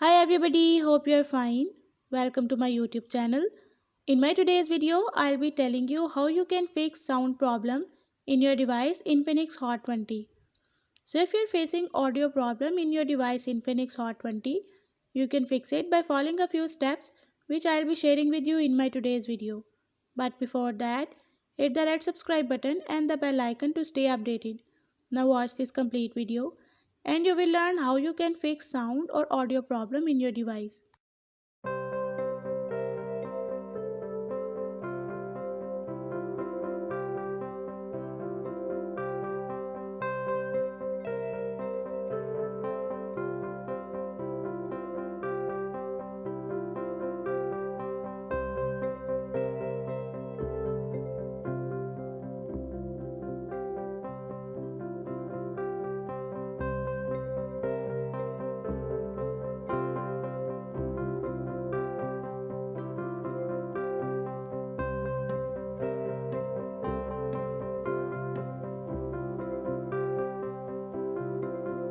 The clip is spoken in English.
Hi everybody, hope you're fine. Welcome to my YouTube channel. In my today's video, I'll be telling you how you can fix sound problem in your device Infinix Hot 20. So if you're facing audio problem in your device Infinix Hot 20, you can fix it by following a few steps which I'll be sharing with you in my today's video. But before that, hit the red subscribe button and the bell icon to stay updated. Now watch this complete video and you will learn how you can fix sound or audio problem in your device.